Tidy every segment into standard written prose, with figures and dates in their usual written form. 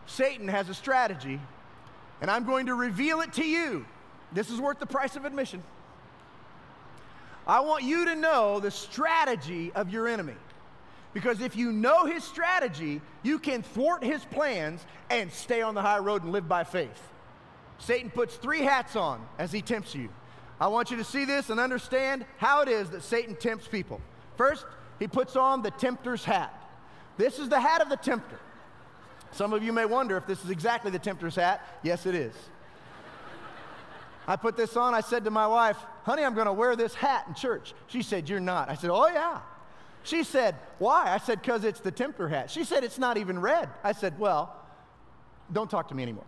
Satan has a strategy, and I'm going to reveal it to you. This is worth the price of admission. I want you to know the strategy of your enemy. Because if you know his strategy, you can thwart his plans and stay on the high road and live by faith. Satan puts 3 hats on as he tempts you. I want you to see this and understand how it is that Satan tempts people. First, he puts on the tempter's hat. This is the hat of the tempter. Some of you may wonder if this is exactly the tempter's hat. Yes, it is. I put this on. I said to my wife, honey, I'm going to wear this hat in church. She said, you're not. I said, oh, yeah. She said, why? I said, because it's the tempter hat. She said, it's not even red. I said, well, don't talk to me anymore.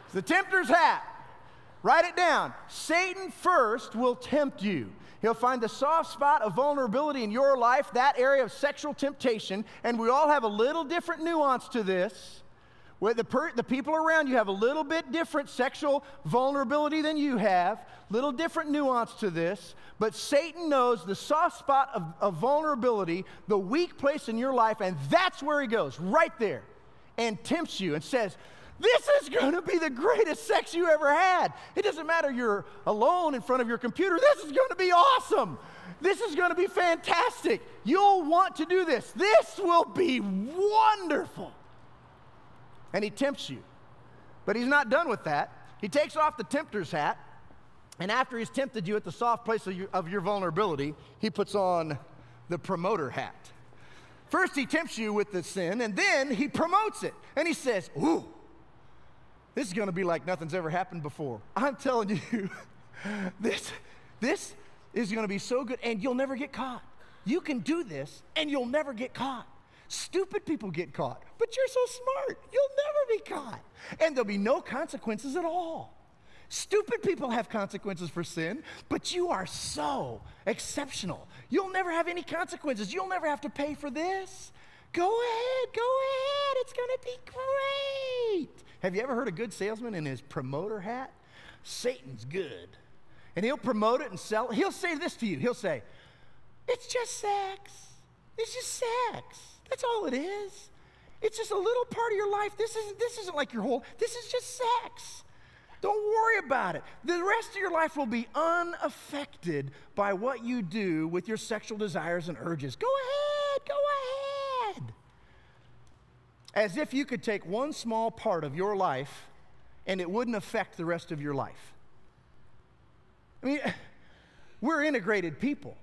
It's the tempter's hat. Write it down. Satan first will tempt you. He'll find the soft spot of vulnerability in your life, that area of sexual temptation, and we all have a little different nuance to this. Where the people around you have a little bit different sexual vulnerability than you have, little different nuance to this, but Satan knows the soft spot of vulnerability, the weak place in your life, and that's where he goes, right there, and tempts you and says, this is going to be the greatest sex you ever had. It doesn't matter you're alone in front of your computer. This is going to be awesome. This is going to be fantastic. You'll want to do this. This will be wonderful. And he tempts you. But he's not done with that. He takes off the tempter's hat, and after he's tempted you at the soft place of your vulnerability, he puts on the promoter hat. First, he tempts you with the sin, and then he promotes it. And he says, ooh, this is going to be like nothing's ever happened before. I'm telling you, this is going to be so good, and you'll never get caught. You can do this, and you'll never get caught. Stupid people get caught, but you're so smart, you'll never be caught. And there'll be no consequences at all. Stupid people have consequences for sin, but you are so exceptional. You'll never have any consequences. You'll never have to pay for this. Go ahead, it's gonna be great. Have you ever heard a good salesman in his promoter hat? Satan's good. And he'll promote it and sell it. He'll say this to you. He'll say, it's just sex. It's just sex. That's all it is. It's just a little part of your life. This isn't like your whole, this is just sex. Don't worry about it. The rest of your life will be unaffected by what you do with your sexual desires and urges. Go ahead. As if you could take one small part of your life and it wouldn't affect the rest of your life. I mean, we're integrated people.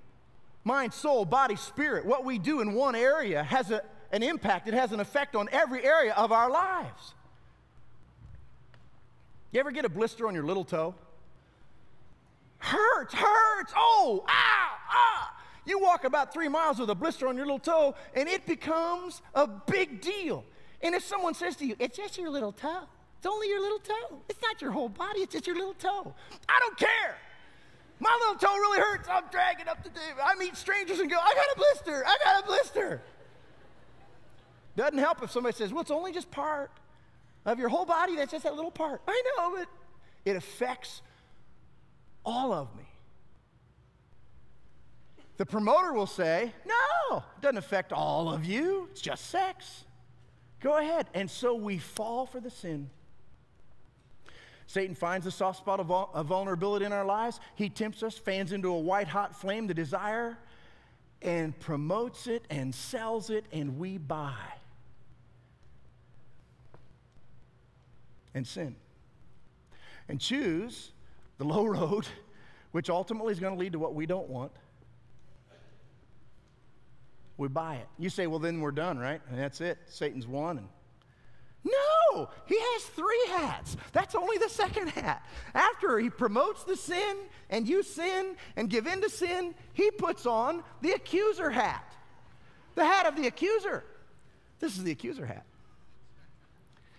Mind, soul, body, spirit. What we do in one area has an impact. It has an effect on every area of our lives. You ever get a blister on your little toe? Hurts. Oh, ow. You walk about 3 miles with a blister on your little toe, and it becomes a big deal. And if someone says to you, it's just your little toe. It's only your little toe. It's not your whole body. It's just your little toe. I don't care. My little toe really hurts. I'm dragging up the day. I meet strangers and go, I got a blister. Doesn't help if somebody says, well, it's only just part of your whole body. That's just that little part. I know, but it affects all of me. The promoter will say, no, it doesn't affect all of you. It's just sex. Go ahead. And so we fall for the sin. Satan finds a soft spot of vulnerability in our lives. He tempts us, fans into a white-hot flame the desire, and promotes it and sells it, and we buy and sin and choose the low road, which ultimately is going to lead to what we don't want. We buy it. You say, well, then we're done, right? And that's it. Satan's won. And no, he has 3 hats. That's only the second hat. After he promotes the sin and you sin and give in to sin, he puts on the accuser hat. The hat of the accuser. This is the accuser hat.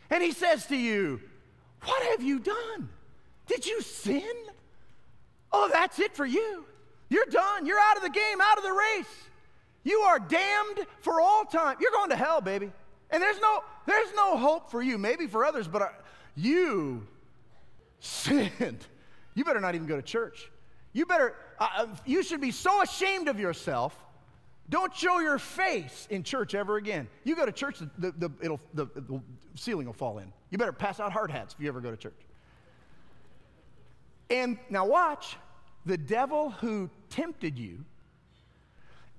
And he says to you, what have you done? Did you sin? Oh, that's it for you. You're done. You're out of the game, out of the race. You are damned for all time. You're going to hell, baby. And there's no hope for you, maybe for others, but you sinned. You better not even go to church. You should be so ashamed of yourself Don't show your face in church ever again. You go to church, the ceiling will fall in. You better pass out hard hats if you ever go to church. And now watch, the devil who tempted you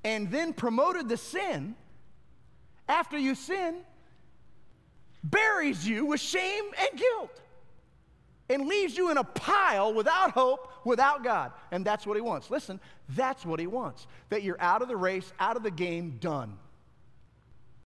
and then promoted the sin, after you sin, buries you with shame and guilt and leaves you in a pile without hope, without God. And that's what he wants. Listen, that's what he wants. That you're out of the race, out of the game, done.